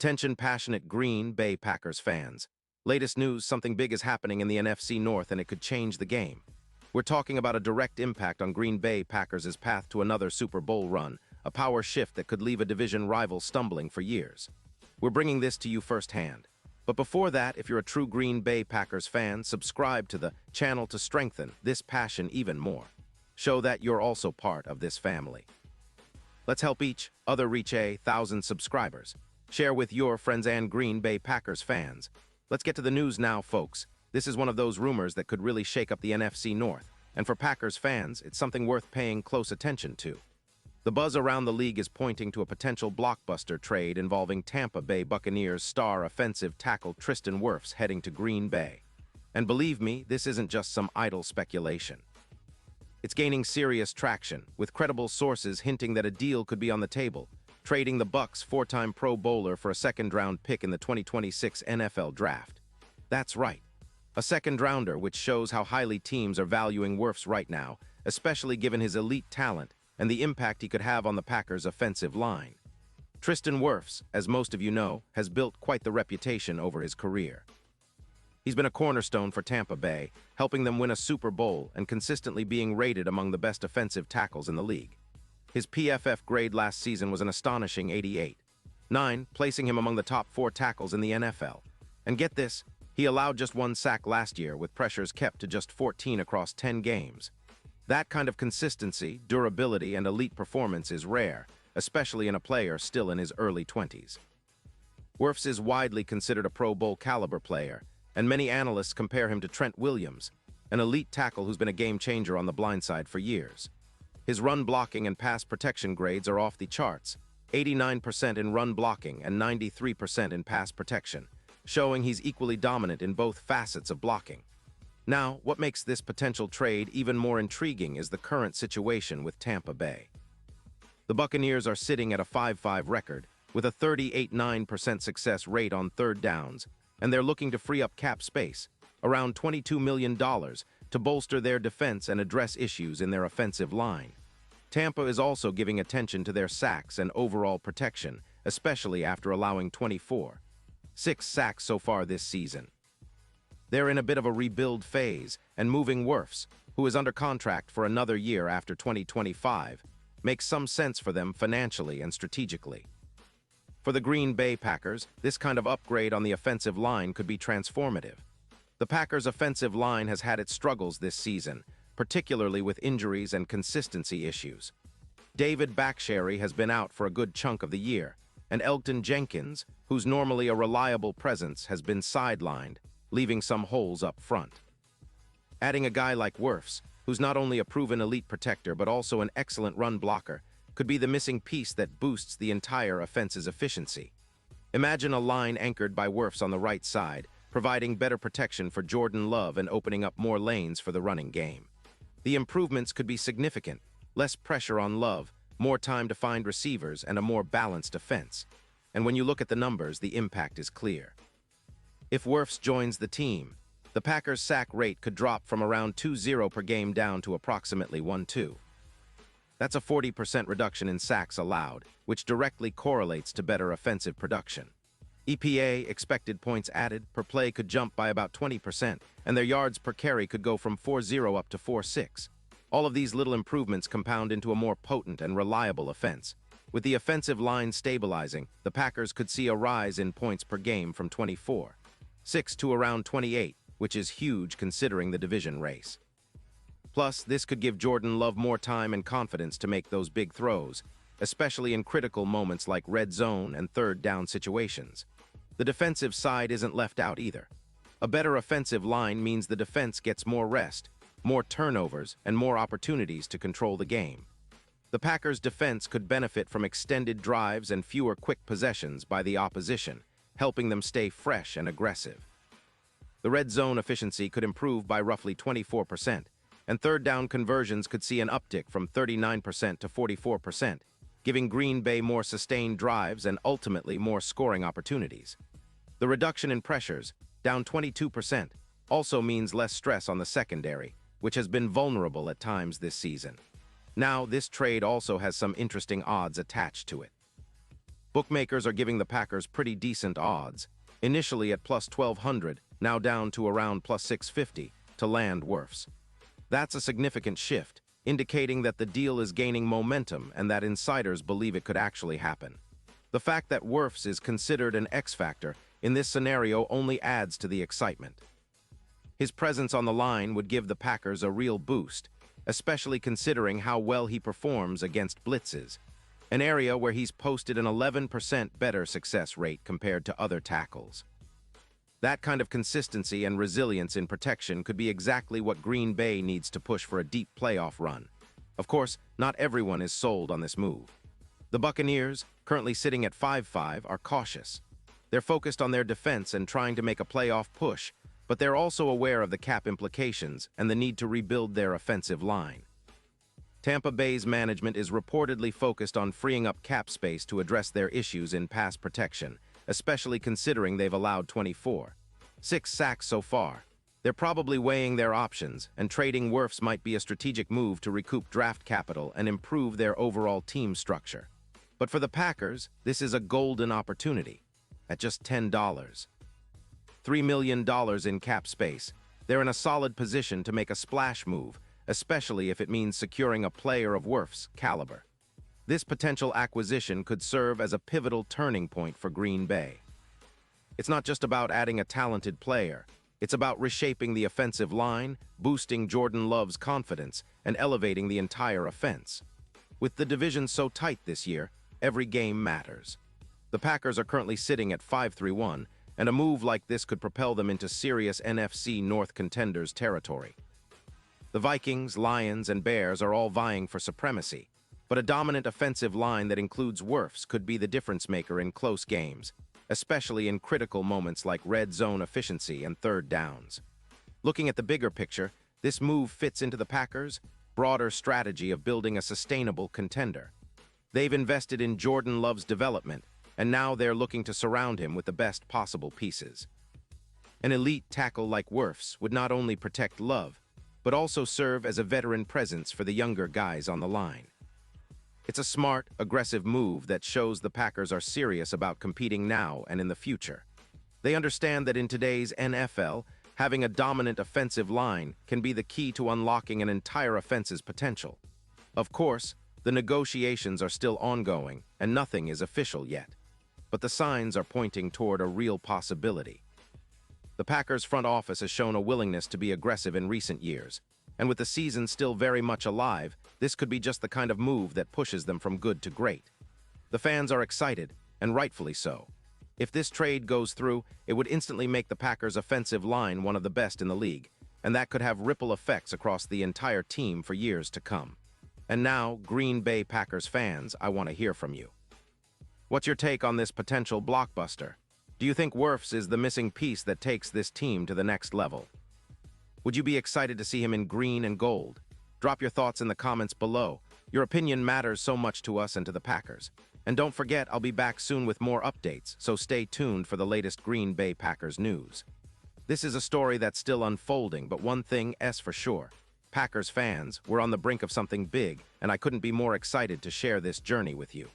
Attention passionate Green Bay Packers fans. Latest news, something big is happening in the NFC North and it could change the game. We're talking about a direct impact on Green Bay Packers' path to another Super Bowl run, a power shift that could leave a division rival stumbling for years. We're bringing this to you firsthand. But before that, if you're a true Green Bay Packers fan, subscribe to the channel to strengthen this passion even more. Show that you're also part of this family. Let's help each other reach 1,000 subscribers. Share with your friends and Green Bay Packers fans. Let's get to the news now, folks. This is one of those rumors that could really shake up the NFC North, and for Packers fans, it's something worth paying close attention to. The buzz around the league is pointing to a potential blockbuster trade involving Tampa Bay Buccaneers star offensive tackle Tristan Wirfs heading to Green Bay. And believe me, this isn't just some idle speculation. It's gaining serious traction, with credible sources hinting that a deal could be on the table, trading the Bucs' four-time Pro Bowler for a second-round pick in the 2026 NFL Draft. That's right, a second-rounder, which shows how highly teams are valuing Wirfs right now, especially given his elite talent and the impact he could have on the Packers' offensive line. Tristan Wirfs, as most of you know, has built quite the reputation over his career. He's been a cornerstone for Tampa Bay, helping them win a Super Bowl and consistently being rated among the best offensive tackles in the league. His PFF grade last season was an astonishing 88.9, placing him among the top 4 tackles in the NFL. And get this, he allowed just 1 sack last year, with pressures kept to just 14 across 10 games. That kind of consistency, durability, and elite performance is rare, especially in a player still in his early 20s. Wirfs is widely considered a Pro Bowl caliber player, and many analysts compare him to Trent Williams, an elite tackle who's been a game-changer on the blind side for years. His run blocking and pass protection grades are off the charts, 89% in run blocking and 93% in pass protection, showing he's equally dominant in both facets of blocking. Now, what makes this potential trade even more intriguing is the current situation with Tampa Bay. The Buccaneers are sitting at a 5-5 record, with a 38.9% success rate on third downs, and they're looking to free up cap space, around $22 million, to bolster their defense and address issues in their offensive line. Tampa is also giving attention to their sacks and overall protection, especially after allowing 24.6 sacks so far this season. They're in a bit of a rebuild phase, and moving Wirfs, who is under contract for another year after 2025, makes some sense for them financially and strategically. For the Green Bay Packers, this kind of upgrade on the offensive line could be transformative. The Packers' offensive line has had its struggles this season, particularly with injuries and consistency issues. David Bakhtiari has been out for a good chunk of the year, and Elgton Jenkins, who's normally a reliable presence, has been sidelined, leaving some holes up front. Adding a guy like Wirfs, who's not only a proven elite protector but also an excellent run blocker, could be the missing piece that boosts the entire offense's efficiency. Imagine a line anchored by Wirfs on the right side, providing better protection for Jordan Love and opening up more lanes for the running game. The improvements could be significant: less pressure on Love, more time to find receivers, and a more balanced offense. And when you look at the numbers, the impact is clear. If Wirfs joins the team, the Packers' sack rate could drop from around 2.0 per game down to approximately 1.2. That's a 40% reduction in sacks allowed, which directly correlates to better offensive production. EPA, expected points added, per play could jump by about 20%, and their yards per carry could go from 4.0 up to 4.6. All of these little improvements compound into a more potent and reliable offense. With the offensive line stabilizing, the Packers could see a rise in points per game from 24.6 to around 28, which is huge considering the division race. Plus, this could give Jordan Love more time and confidence to make those big throws, especially in critical moments like red zone and third down situations. The defensive side isn't left out either. A better offensive line means the defense gets more rest, more turnovers, and more opportunities to control the game. The Packers' defense could benefit from extended drives and fewer quick possessions by the opposition, helping them stay fresh and aggressive. The red zone efficiency could improve by roughly 24%, and third down conversions could see an uptick from 39% to 44%, giving Green Bay more sustained drives and ultimately more scoring opportunities. The reduction in pressures, down 22%, also means less stress on the secondary, which has been vulnerable at times this season. Now, this trade also has some interesting odds attached to it. Bookmakers are giving the Packers pretty decent odds, initially at plus 1,200, now down to around plus 650, to land Wirfs. That's a significant shift, indicating that the deal is gaining momentum and that insiders believe it could actually happen. The fact that Wirfs is considered an X factor in this scenario only adds to the excitement. His presence on the line would give the Packers a real boost, especially considering how well he performs against blitzes, an area where he's posted an 11% better success rate compared to other tackles. That kind of consistency and resilience in protection could be exactly what Green Bay needs to push for a deep playoff run. Of course, not everyone is sold on this move. The Buccaneers, currently sitting at 5-5, are cautious. They're focused on their defense and trying to make a playoff push, but they're also aware of the cap implications and the need to rebuild their offensive line. Tampa Bay's management is reportedly focused on freeing up cap space to address their issues in pass protection, especially considering they've allowed 6 sacks so far. They're probably weighing their options, and trading Wirfs might be a strategic move to recoup draft capital and improve their overall team structure. But for the Packers, this is a golden opportunity. At just $10, $3 million in cap space, they're in a solid position to make a splash move, especially if it means securing a player of Wirfs' caliber. This potential acquisition could serve as a pivotal turning point for Green Bay. It's not just about adding a talented player. It's about reshaping the offensive line, boosting Jordan Love's confidence, and elevating the entire offense. With the division so tight this year, every game matters. The Packers are currently sitting at 5-3-1, and a move like this could propel them into serious NFC North contenders territory. The Vikings, Lions, and Bears are all vying for supremacy, but a dominant offensive line that includes Wirfs could be the difference maker in close games, especially in critical moments like red zone efficiency and third downs. Looking at the bigger picture, this move fits into the Packers' broader strategy of building a sustainable contender. They've invested in Jordan Love's development, and now they're looking to surround him with the best possible pieces. An elite tackle like Wirfs would not only protect Love, but also serve as a veteran presence for the younger guys on the line. It's a smart, aggressive move that shows the Packers are serious about competing now and in the future. They understand that in today's NFL, having a dominant offensive line can be the key to unlocking an entire offense's potential. Of course, the negotiations are still ongoing, and nothing is official yet. But the signs are pointing toward a real possibility. The Packers front office has shown a willingness to be aggressive in recent years, and with the season still very much alive, this could be just the kind of move that pushes them from good to great. The fans are excited, and rightfully so. If this trade goes through, it would instantly make the Packers' offensive line one of the best in the league, and that could have ripple effects across the entire team for years to come. And now, Green Bay Packers fans, I want to hear from you. What's your take on this potential blockbuster? Do you think Wirfs is the missing piece that takes this team to the next level? Would you be excited to see him in green and gold? Drop your thoughts in the comments below. Your opinion matters so much to us and to the Packers. And don't forget, I'll be back soon with more updates, so stay tuned for the latest Green Bay Packers news. This is a story that's still unfolding, but one thing is for sure. Packers fans, we're on the brink of something big, and I couldn't be more excited to share this journey with you.